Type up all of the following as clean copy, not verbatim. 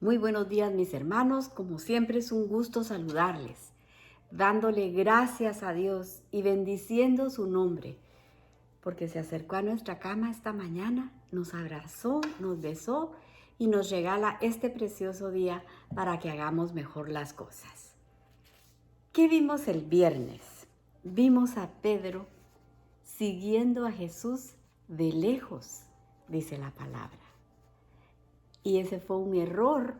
Muy buenos días, mis hermanos. Como siempre es un gusto saludarles, dándole gracias a Dios y bendiciendo su nombre, porque se acercó a nuestra cama esta mañana, nos abrazó, nos besó y nos regala este precioso día para que hagamos mejor las cosas. ¿Qué vimos el viernes? Vimos a Pedro siguiendo a Jesús de lejos, dice la palabra. Y ese fue un error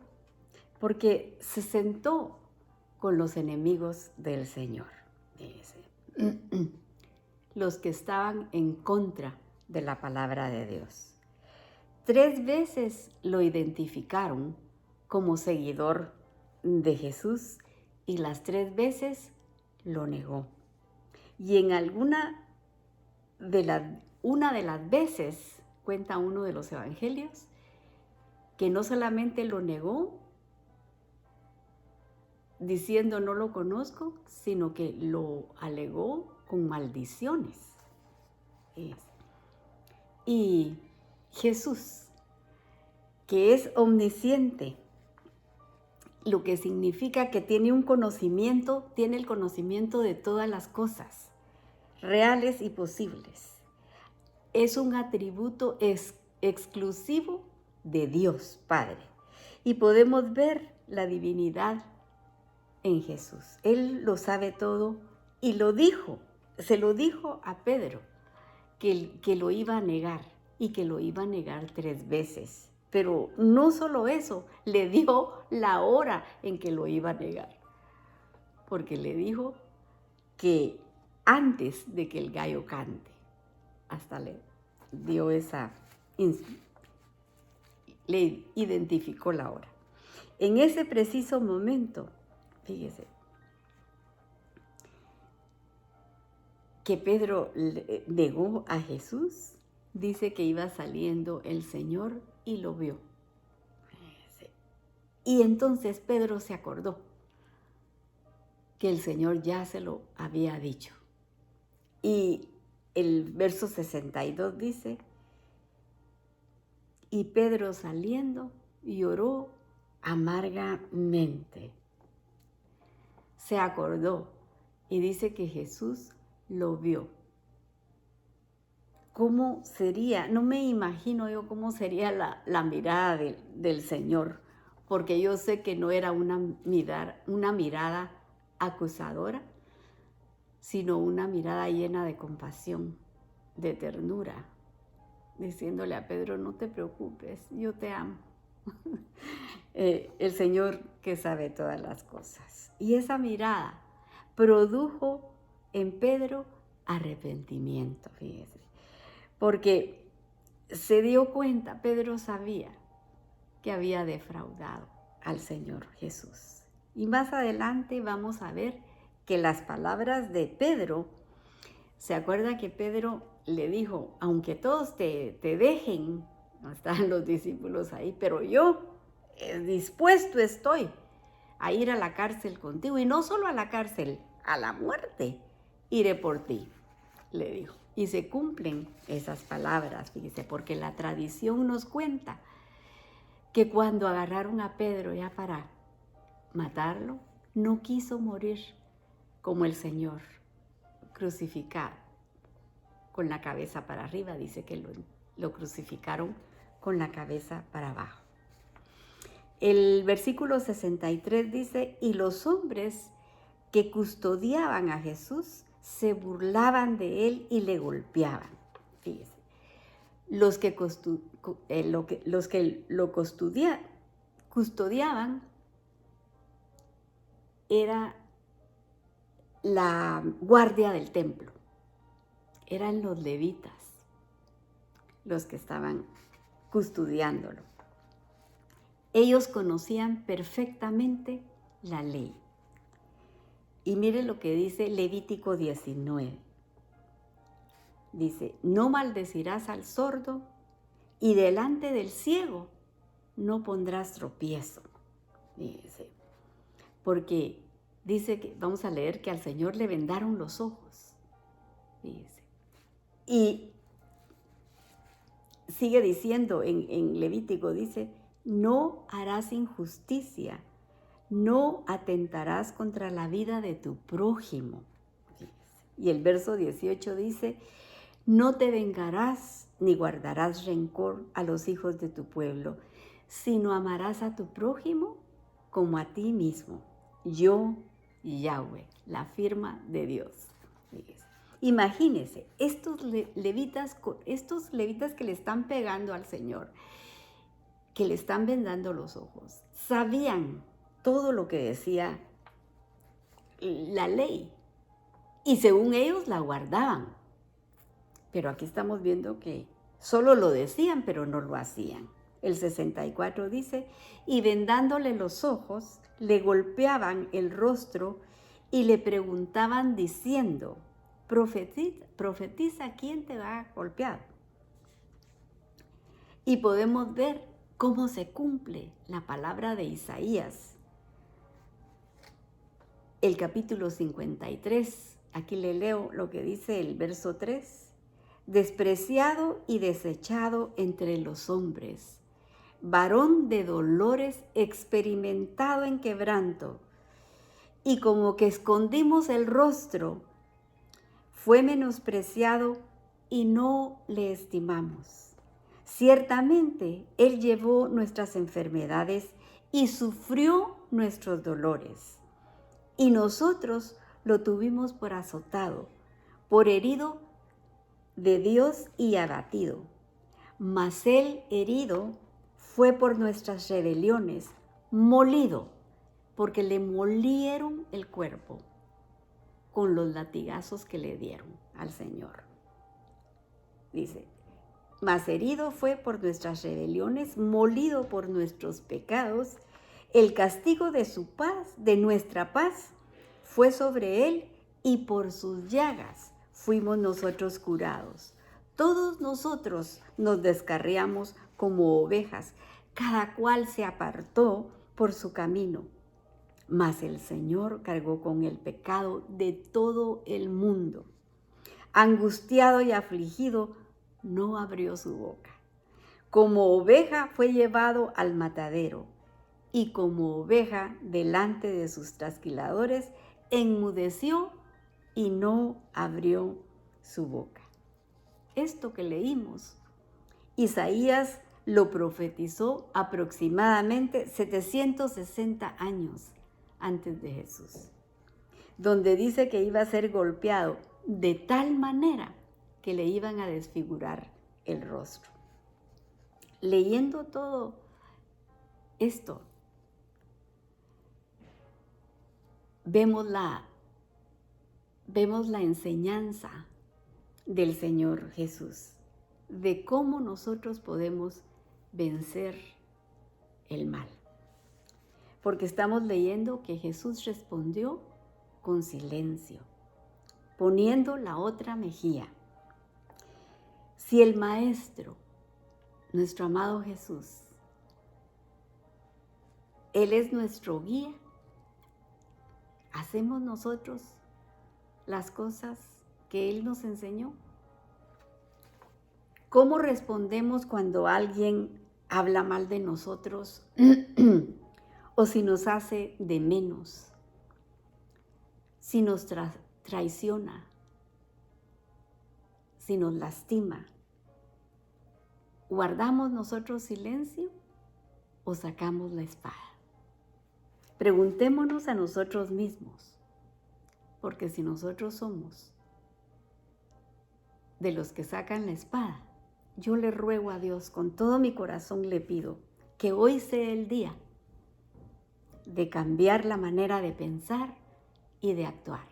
porque se sentó con los enemigos del Señor, los que estaban en contra de la palabra de Dios. 3 veces lo identificaron como seguidor de Jesús y las 3 veces lo negó. Y en una de las veces, cuenta uno de los evangelios, que no solamente lo negó diciendo no lo conozco, sino que lo alegó con maldiciones. Y Jesús, que es omnisciente, lo que significa que tiene el conocimiento de todas las cosas, reales y posibles. Es un atributo exclusivo de Dios Padre. Y podemos ver la divinidad en Jesús. Él lo sabe todo y se lo dijo a Pedro, que lo iba a negar y que lo iba a negar 3 veces. Pero no solo eso, le dio la hora en que lo iba a negar. Porque le dijo que antes de que el gallo cante, hasta le dio le identificó la hora. En ese preciso momento, fíjese, que Pedro negó a Jesús, dice que iba saliendo el Señor y lo vio. Y entonces Pedro se acordó que el Señor ya se lo había dicho. Y el verso 62 dice, y Pedro saliendo lloró amargamente. Se acordó y dice que Jesús lo vio. ¿Cómo sería? No me imagino yo cómo sería la mirada del Señor, porque yo sé que no era una mirada acusadora, sino una mirada llena de compasión, de ternura, diciéndole a Pedro, no te preocupes, yo te amo. El Señor que sabe todas las cosas. Y esa mirada produjo en Pedro arrepentimiento, fíjese. Porque se dio cuenta, Pedro sabía que había defraudado al Señor Jesús. Y más adelante vamos a ver que las palabras de Pedro, ¿se acuerda que Pedro le dijo, aunque todos te dejen, no están los discípulos ahí, pero yo dispuesto estoy a ir a la cárcel contigo, y no solo a la cárcel, a la muerte, iré por ti, le dijo. Y se cumplen esas palabras, fíjese, porque la tradición nos cuenta que cuando agarraron a Pedro ya para matarlo, no quiso morir como el Señor, crucificado, con la cabeza para arriba. Dice que lo crucificaron con la cabeza para abajo. El versículo 63 dice, y los hombres que custodiaban a Jesús se burlaban de él y le golpeaban. Fíjese, los que lo custodiaban era la guardia del templo. Eran los levitas los que estaban custodiándolo. Ellos conocían perfectamente la ley. Y mire lo que dice Levítico 19. Dice, no maldecirás al sordo y delante del ciego no pondrás tropiezo. Dice, porque dice que, vamos a leer que al Señor le vendaron los ojos. Dice, y sigue diciendo en Levítico, dice no harás injusticia, no atentarás contra la vida de tu prójimo. Y el verso 18 dice, no te vengarás ni guardarás rencor a los hijos de tu pueblo, sino amarás a tu prójimo como a ti mismo. Yo, Yahweh, la firma de Dios. Imagínense, estos levitas que le están pegando al Señor, que le están vendando los ojos, sabían todo lo que decía la ley y según ellos la guardaban. Pero aquí estamos viendo que solo lo decían, pero no lo hacían. El 64 dice, y vendándole los ojos, le golpeaban el rostro y le preguntaban diciendo, profetiza quién te ha golpeado. Y podemos ver cómo se cumple la palabra de Isaías. El capítulo 53, aquí le leo lo que dice el verso 3. Despreciado y desechado entre los hombres, varón de dolores, experimentado en quebranto, y como que escondimos el rostro, fue menospreciado y no le estimamos. Ciertamente, Él llevó nuestras enfermedades y sufrió nuestros dolores, y nosotros lo tuvimos por azotado, por herido de Dios y abatido. Mas Él herido fue por nuestras rebeliones, molido, porque le molieron el cuerpo con los latigazos que le dieron al Señor. Dice, mas herido fue por nuestras rebeliones, molido por nuestros pecados. El castigo de su paz, de nuestra paz, fue sobre Él, y por sus llagas fuimos nosotros curados. Todos nosotros nos descarriamos como ovejas, cada cual se apartó por su camino. Mas el Señor cargó con el pecado de todo el mundo. Angustiado y afligido, no abrió su boca. Como oveja fue llevado al matadero, y como oveja delante de sus trasquiladores, enmudeció y no abrió su boca. Esto que leímos, Isaías lo profetizó aproximadamente 760 años antes de Jesús, donde dice que iba a ser golpeado de tal manera que le iban a desfigurar el rostro. Leyendo todo esto, vemos la enseñanza del Señor Jesús, de cómo nosotros podemos vencer el mal. Porque estamos leyendo que Jesús respondió con silencio, poniendo la otra mejilla. Si el Maestro, nuestro amado Jesús, Él es nuestro guía, ¿hacemos nosotros las cosas que Él nos enseñó? ¿Cómo respondemos cuando alguien habla mal de nosotros o si nos hace de menos, si nos traiciona, si nos lastima? ¿Guardamos nosotros silencio o sacamos la espada? Preguntémonos a nosotros mismos, porque si nosotros somos de los que sacan la espada, yo le ruego a Dios, con todo mi corazón le pido, que hoy sea el día de cambiar la manera de pensar y de actuar.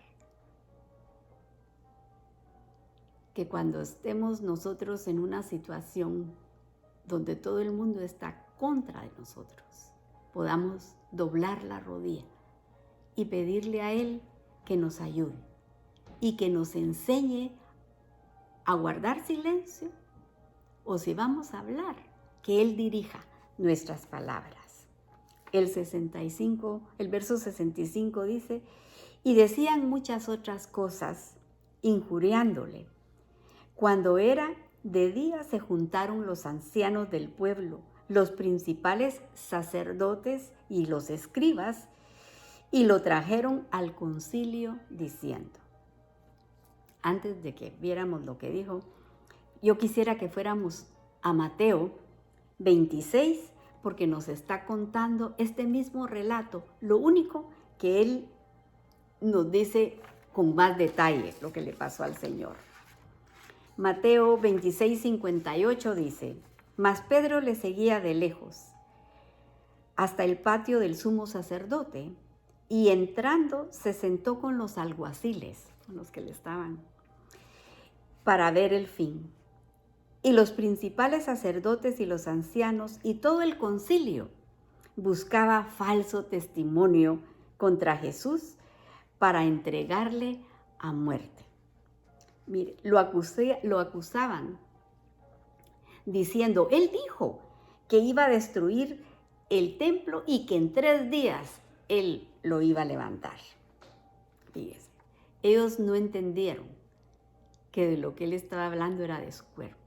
Que cuando estemos nosotros en una situación donde todo el mundo está contra de nosotros, podamos doblar la rodilla y pedirle a Él que nos ayude y que nos enseñe a guardar silencio, o si vamos a hablar, que Él dirija nuestras palabras. El verso 65 dice, y decían muchas otras cosas, injuriándole. Cuando era de día se juntaron los ancianos del pueblo, los principales sacerdotes y los escribas, y lo trajeron al concilio diciendo, antes de que viéramos lo que dijo, yo quisiera que fuéramos a Mateo 26, porque nos está contando este mismo relato. Lo único que él nos dice con más detalle lo que le pasó al Señor. Mateo 26, 58 dice, mas Pedro le seguía de lejos hasta el patio del sumo sacerdote, y entrando se sentó con los alguaciles, con los que le estaban, para ver el fin. Y los principales sacerdotes y los ancianos y todo el concilio buscaba falso testimonio contra Jesús para entregarle a muerte. Mire, lo acusaban diciendo, él dijo que iba a destruir el templo y que en 3 días él lo iba a levantar. Fíjese, ellos no entendieron que de lo que él estaba hablando era de su cuerpo,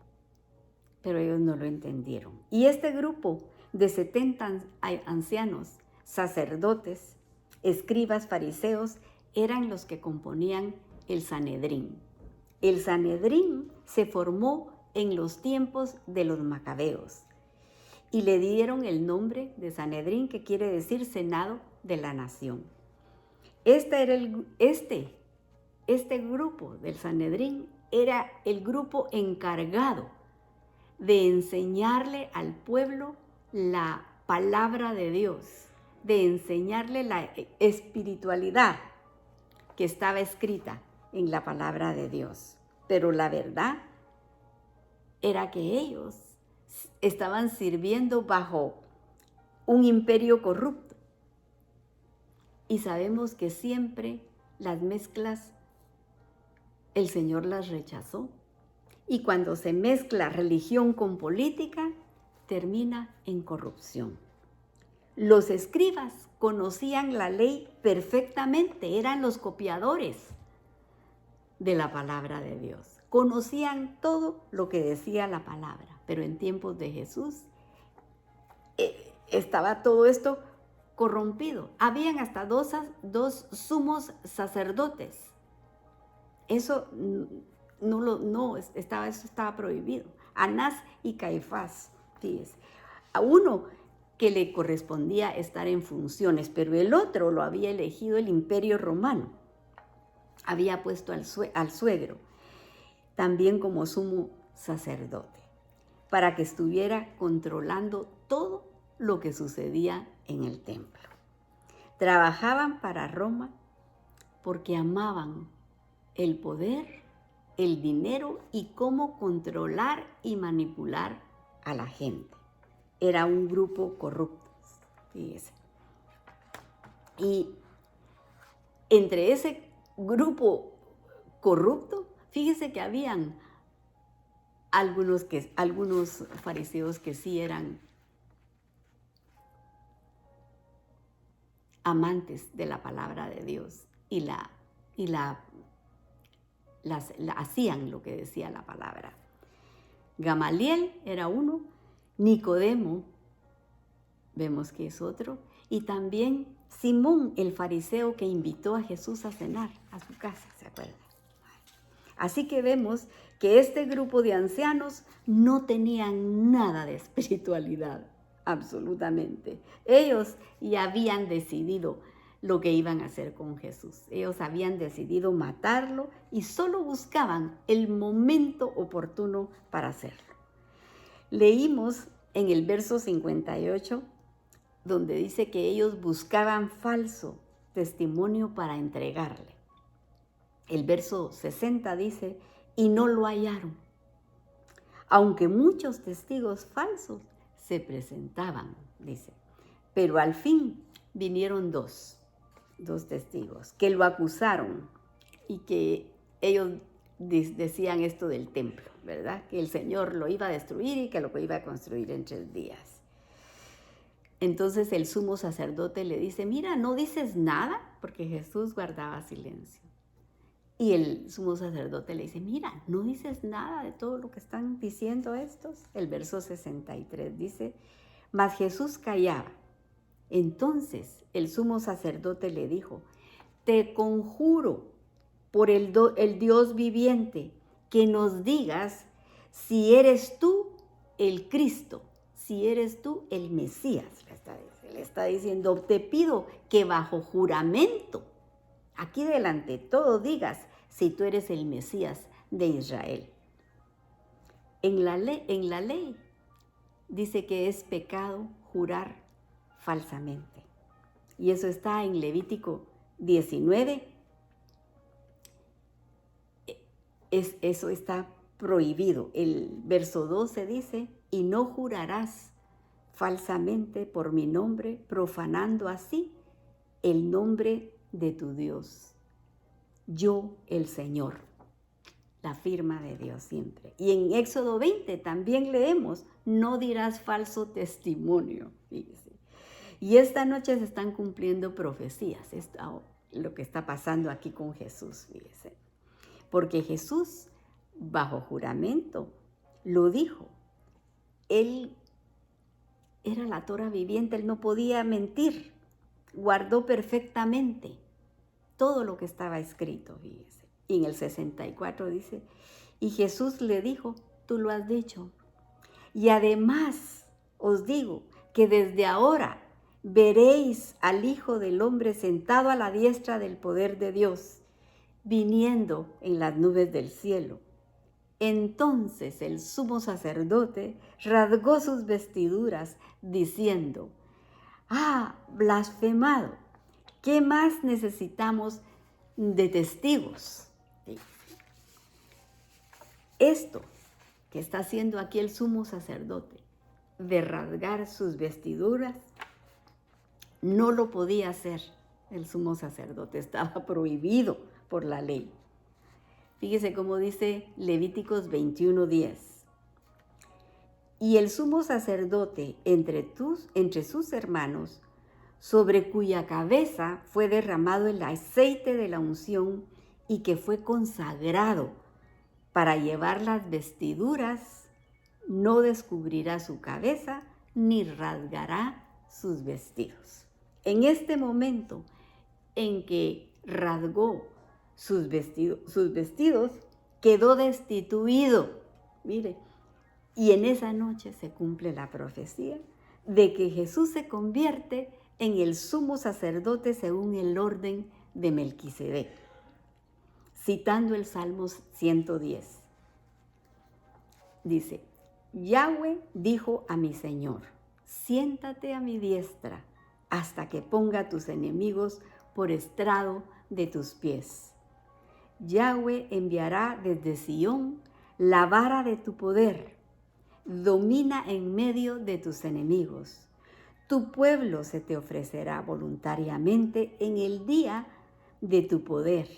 pero ellos no lo entendieron. Y este grupo de 70 ancianos, sacerdotes, escribas, fariseos, eran los que componían el Sanedrín. El Sanedrín se formó en los tiempos de los macabeos y le dieron el nombre de Sanedrín, que quiere decir Senado de la Nación. Este grupo del Sanedrín era el grupo encargado de enseñarle al pueblo la palabra de Dios, de enseñarle la espiritualidad que estaba escrita en la palabra de Dios. Pero la verdad era que ellos estaban sirviendo bajo un imperio corrupto. Y sabemos que siempre las mezclas, el Señor las rechazó. Y cuando se mezcla religión con política, termina en corrupción. Los escribas conocían la ley perfectamente, eran los copiadores de la palabra de Dios. Conocían todo lo que decía la palabra, pero en tiempos de Jesús estaba todo esto corrompido. Habían hasta dos sumos sacerdotes. Eso estaba prohibido. Anás y Caifás, fíjese. A uno que le correspondía estar en funciones, pero el otro lo había elegido el Imperio Romano. Había puesto al suegro también como sumo sacerdote, para que estuviera controlando todo lo que sucedía en el templo. Trabajaban para Roma porque amaban el poder, el dinero y cómo controlar y manipular a la gente. Era un grupo corrupto, fíjese. Y entre ese grupo corrupto, fíjese que habían algunos fariseos que sí eran amantes de la palabra de Dios y hacían lo que decía la palabra. Gamaliel era uno, Nicodemo, vemos que es otro, y también Simón, el fariseo que invitó a Jesús a cenar a su casa, ¿se acuerdan? Así que vemos que este grupo de ancianos no tenían nada de espiritualidad, absolutamente. Ellos ya habían decidido lo que iban a hacer con Jesús. Ellos habían decidido matarlo y solo buscaban el momento oportuno para hacerlo. Leímos en el verso 58, donde dice que ellos buscaban falso testimonio para entregarle. El verso 60 dice, y no lo hallaron, aunque muchos testigos falsos se presentaban, dice. Pero al fin vinieron dos testigos que lo acusaron y que ellos decían esto del templo, ¿verdad? Que el Señor lo iba a destruir y que lo iba a construir en 3 días. Entonces el sumo sacerdote le dice, mira, ¿no dices nada? Porque Jesús guardaba silencio. Y el sumo sacerdote le dice, mira, ¿no dices nada de todo lo que están diciendo estos? El verso 63 dice, Mas Jesús callaba. Entonces el sumo sacerdote le dijo: te conjuro por el Dios viviente, que nos digas si eres tú el Cristo, si eres tú el Mesías. Le está diciendo, te pido que bajo juramento, aquí delante todo, digas si tú eres el Mesías de Israel. En la ley dice que es pecado jurar falsamente. Y eso está en Levítico 19. Eso está prohibido. El verso 12 dice, y no jurarás falsamente por mi nombre, profanando así el nombre de tu Dios. Yo, el Señor. La firma de Dios siempre. Y en Éxodo 20 también leemos, no dirás falso testimonio. Fíjese. Y esta noche se están cumpliendo profecías. Lo que está pasando aquí con Jesús, fíjese. Porque Jesús, bajo juramento, lo dijo. Él era la Torah viviente, él no podía mentir. Guardó perfectamente todo lo que estaba escrito, fíjese. Y en el 64 dice, y Jesús le dijo, tú lo has dicho. Y además os digo que desde ahora veréis al Hijo del Hombre sentado a la diestra del poder de Dios, viniendo en las nubes del cielo. Entonces el sumo sacerdote rasgó sus vestiduras, diciendo, blasfemado, ¿qué más necesitamos de testigos? Esto que está haciendo aquí el sumo sacerdote, de rasgar sus vestiduras, no lo podía hacer el sumo sacerdote, estaba prohibido por la ley. Fíjese cómo dice Levíticos 21:10. Y el sumo sacerdote entre sus hermanos, sobre cuya cabeza fue derramado el aceite de la unción y que fue consagrado para llevar las vestiduras, no descubrirá su cabeza ni rasgará sus vestidos. En este momento en que rasgó sus vestidos, quedó destituido. Mire, y en esa noche se cumple la profecía de que Jesús se convierte en el sumo sacerdote según el orden de Melquisedec. Citando el Salmo 110. Dice, Yahweh dijo a mi Señor, siéntate a mi diestra hasta que ponga a tus enemigos por estrado de tus pies. Yahweh enviará desde Sión la vara de tu poder. Domina en medio de tus enemigos. Tu pueblo se te ofrecerá voluntariamente en el día de tu poder.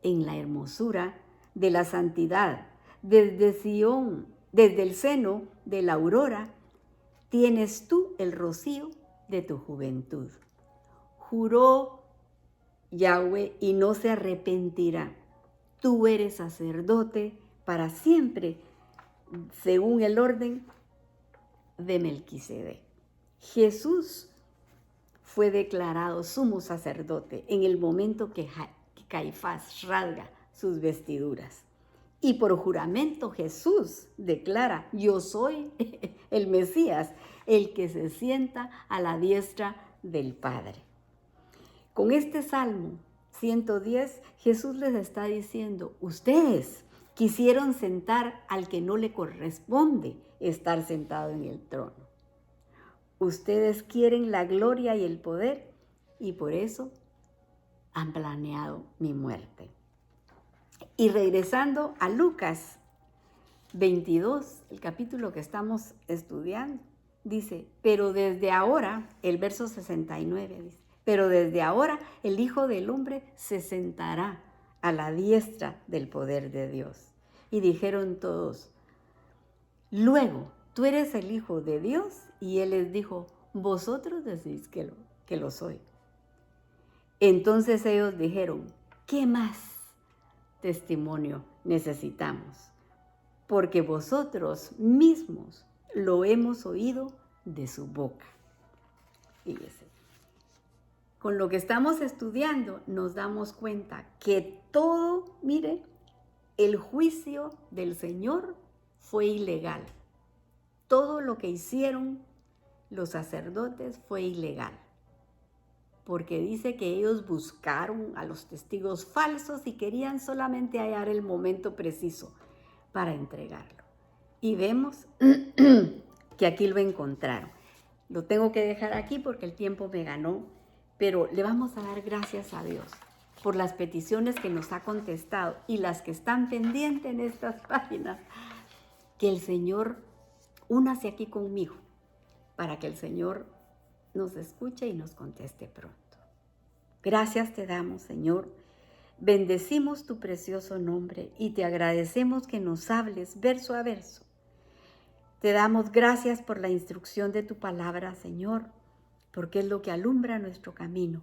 En la hermosura de la santidad, desde Sión, desde el seno de la aurora, tienes tú el rocío de tu juventud. Juró Yahweh y no se arrepentirá. Tú eres sacerdote para siempre, según el orden de Melquisedec. Jesús fue declarado sumo sacerdote en el momento que Caifás rasga sus vestiduras. Y por juramento Jesús declara, yo soy el Mesías, el que se sienta a la diestra del Padre. Con este Salmo 110, Jesús les está diciendo, ustedes quisieron sentar al que no le corresponde estar sentado en el trono. Ustedes quieren la gloria y el poder y por eso han planeado mi muerte. Y regresando a Lucas 22, el capítulo que estamos estudiando, dice, pero desde ahora, el verso 69 dice, pero desde ahora el Hijo del Hombre se sentará a la diestra del poder de Dios. Y dijeron todos, luego, ¿tú eres el Hijo de Dios? Y él les dijo, vosotros decís que lo soy. Entonces ellos dijeron, ¿qué más testimonio necesitamos? Porque vosotros mismos lo hemos oído de su boca. Fíjese. Con lo que estamos estudiando nos damos cuenta que todo, mire, el juicio del Señor fue ilegal. Todo lo que hicieron los sacerdotes fue ilegal. Porque dice que ellos buscaron a los testigos falsos y querían solamente hallar el momento preciso para entregarlo. Y vemos que aquí lo encontraron. Lo tengo que dejar aquí porque el tiempo me ganó, pero le vamos a dar gracias a Dios por las peticiones que nos ha contestado y las que están pendientes en estas páginas. Que el Señor únase aquí conmigo para que el Señor nos escuche y nos conteste pronto. Gracias te damos, Señor. Bendecimos tu precioso nombre y te agradecemos que nos hables verso a verso. Te damos gracias por la instrucción de tu palabra, Señor, porque es lo que alumbra nuestro camino.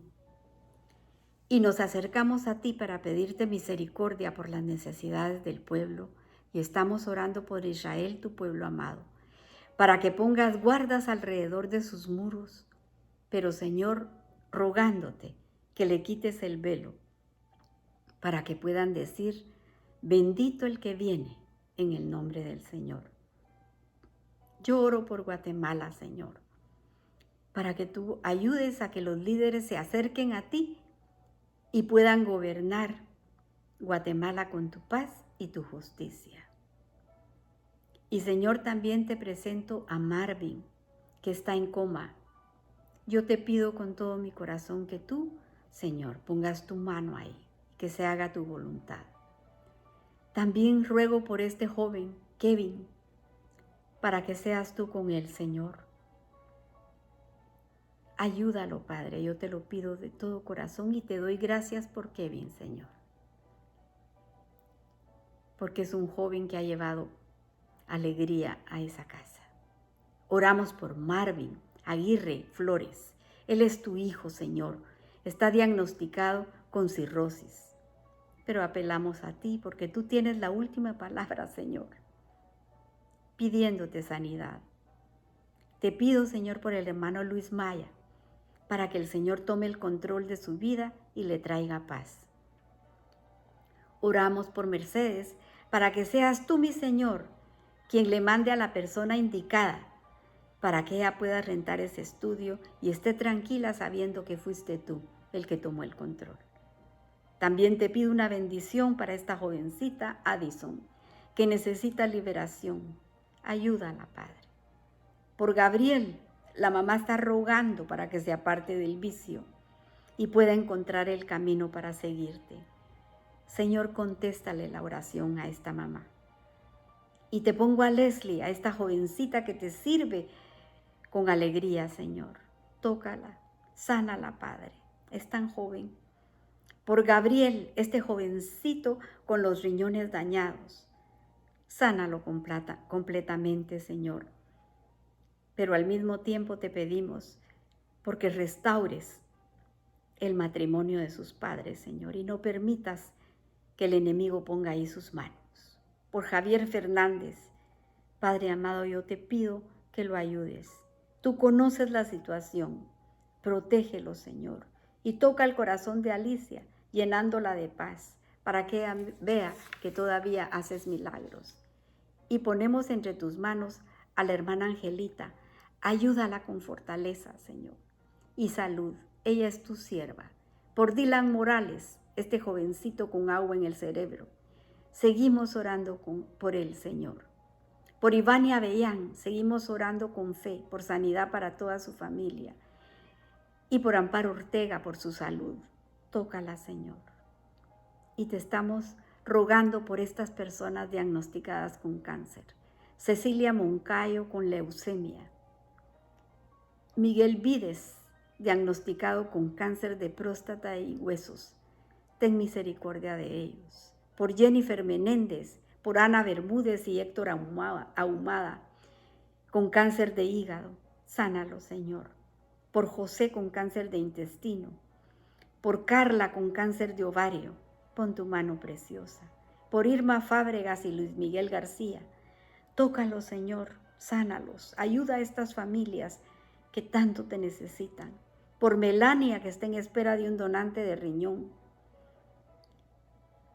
Y nos acercamos a ti para pedirte misericordia por las necesidades del pueblo y estamos orando por Israel, tu pueblo amado, para que pongas guardas alrededor de sus muros, pero Señor, rogándote que le quites el velo para que puedan decir, bendito el que viene en el nombre del Señor. Yo oro por Guatemala, Señor, para que tú ayudes a que los líderes se acerquen a ti y puedan gobernar Guatemala con tu paz y tu justicia. Y Señor, también te presento a Marvin, que está en coma. Yo te pido con todo mi corazón que tú, Señor, pongas tu mano ahí, que se haga tu voluntad. También ruego por este joven, Kevin, para que seas tú con él, Señor. Ayúdalo, Padre, yo te lo pido de todo corazón y te doy gracias por Kevin, Señor. Porque es un joven que ha llevado alegría a esa casa. Oramos por Marvin Aguirre Flores. Él es tu hijo, Señor. Está diagnosticado con cirrosis. Pero apelamos a ti porque tú tienes la última palabra, Señor, pidiéndote sanidad. Te pido, Señor, por el hermano Luis Maya, para que el Señor tome el control de su vida y le traiga paz. Oramos por Mercedes, para que seas tú, mi Señor, quien le mande a la persona indicada, para que ella pueda rentar ese estudio y esté tranquila sabiendo que fuiste tú el que tomó el control. También te pido una bendición para esta jovencita Addison, que necesita liberación. Ayúdala, Padre. Por Gabriel, la mamá está rogando para que se aparte del vicio y pueda encontrar el camino para seguirte. Señor, contéstale la oración a esta mamá. Y te pongo a Leslie, a esta jovencita que te sirve con alegría, Señor. Tócala, sánala, Padre. Es tan joven. Por Gabriel, este jovencito con los riñones dañados. Sánalo completamente, Señor. Pero al mismo tiempo te pedimos porque restaures el matrimonio de sus padres, Señor, y no permitas que el enemigo ponga ahí sus manos. Por Javier Fernández, Padre amado, yo te pido que lo ayudes. Tú conoces la situación. Protégelo, Señor, y toca el corazón de Alicia, llenándola de paz, para que ella vea que todavía haces milagros. Y ponemos entre tus manos a la hermana Angelita. Ayúdala con fortaleza, Señor, y salud. Ella es tu sierva. Por Dylan Morales, este jovencito con agua en el cerebro. Seguimos orando por él, Señor. Por Ivania Avellán, seguimos orando con fe, por sanidad para toda su familia. Y por Amparo Ortega, por su salud. Tócala, Señor. Y te estamos rogando por estas personas diagnosticadas con cáncer. Cecilia Moncayo con leucemia. Miguel Vides, diagnosticado con cáncer de próstata y huesos. Ten misericordia de ellos. Por Jennifer Menéndez, por Ana Bermúdez y Héctor Ahumada, con cáncer de hígado. Sánalo, Señor. Por José con cáncer de intestino. Por Carla con cáncer de ovario. Pon tu mano preciosa. Por Irma Fábregas y Luis Miguel García. Tócalo, Señor. sánalos, ayuda a estas familias que tanto te necesitan. Por Melania, que está en espera de un donante de riñón.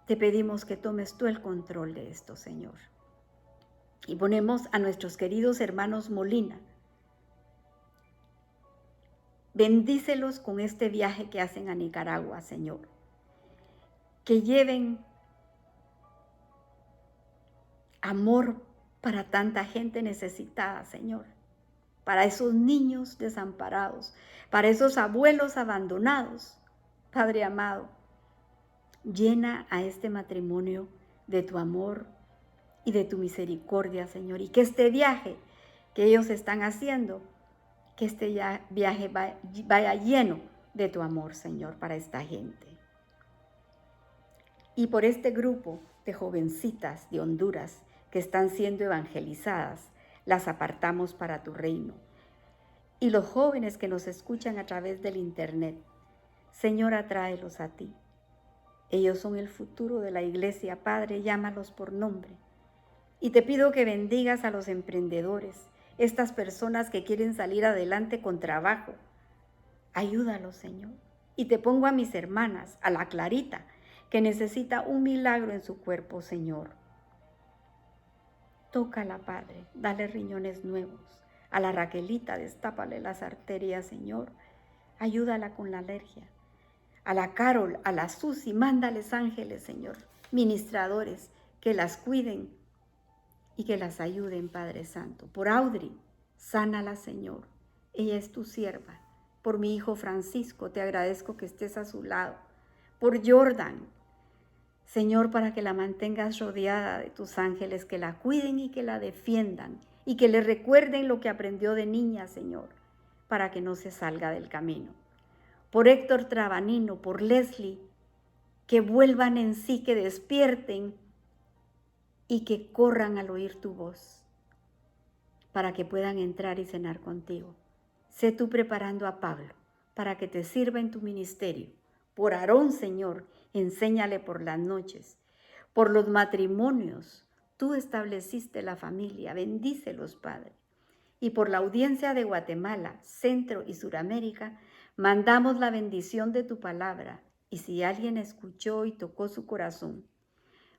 Te pedimos que tomes tú el control de esto, Señor. Y ponemos a nuestros queridos hermanos Molina. Bendícelos con este viaje que hacen a Nicaragua, Señor. Que lleven amor para tanta gente necesitada, Señor. Para esos niños desamparados, para esos abuelos abandonados. Padre amado, llena a este matrimonio de tu amor y de tu misericordia, Señor. Y que este viaje que ellos están haciendo, que este viaje vaya lleno de tu amor, Señor, para esta gente. Y por este grupo de jovencitas de Honduras que están siendo evangelizadas, las apartamos para tu reino. Y los jóvenes que nos escuchan a través del internet, Señor, atráelos a ti. Ellos son el futuro de la iglesia, Padre, llámalos por nombre. Y te pido que bendigas a los emprendedores, estas personas que quieren salir adelante con trabajo. Ayúdalos, Señor. Y te pongo a mis hermanas, a la Clarita, que necesita un milagro en su cuerpo, Señor. Tócala, Padre, dale riñones nuevos. A la Raquelita, destápale las arterias, Señor. Ayúdala con la alergia. A la Carol, a la Susi, mándales ángeles, Señor, ministradores, que las cuiden y que las ayuden, Padre Santo. Por Audrey, sánala, Señor. Ella es tu sierva. Por mi hijo Francisco, te agradezco que estés a su lado. Por Jordan, Señor, para que la mantengas rodeada de tus ángeles, que la cuiden y que la defiendan y que le recuerden lo que aprendió de niña, Señor, para que no se salga del camino. Por Héctor Trabanino, por Leslie, que vuelvan en sí, que despierten y que corran al oír tu voz, para que puedan entrar y cenar contigo. Sé tú preparando a Pablo para que te sirva en tu ministerio. Por Aarón, Señor, enséñale por las noches. Por los matrimonios, tú estableciste la familia, bendícelos, Padre. Y por la audiencia de Guatemala, Centro y Suramérica, mandamos la bendición de tu palabra. Y si alguien escuchó y tocó su corazón,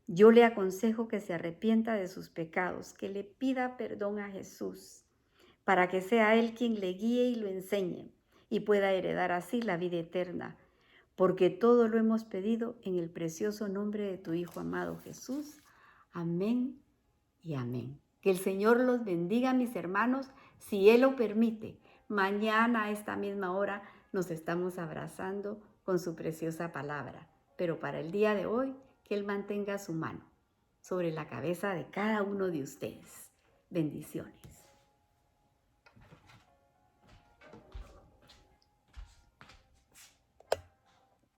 yo le aconsejo que se arrepienta de sus pecados, que le pida perdón a Jesús, para que sea Él quien le guíe y lo enseñe, y pueda heredar así la vida eterna, porque todo lo hemos pedido en el precioso nombre de tu Hijo amado Jesús. Amén y amén. Que el Señor los bendiga, mis hermanos, si Él lo permite. Mañana a esta misma hora nos estamos abrazando con su preciosa palabra. Pero para el día de hoy, que Él mantenga su mano sobre la cabeza de cada uno de ustedes. Bendiciones.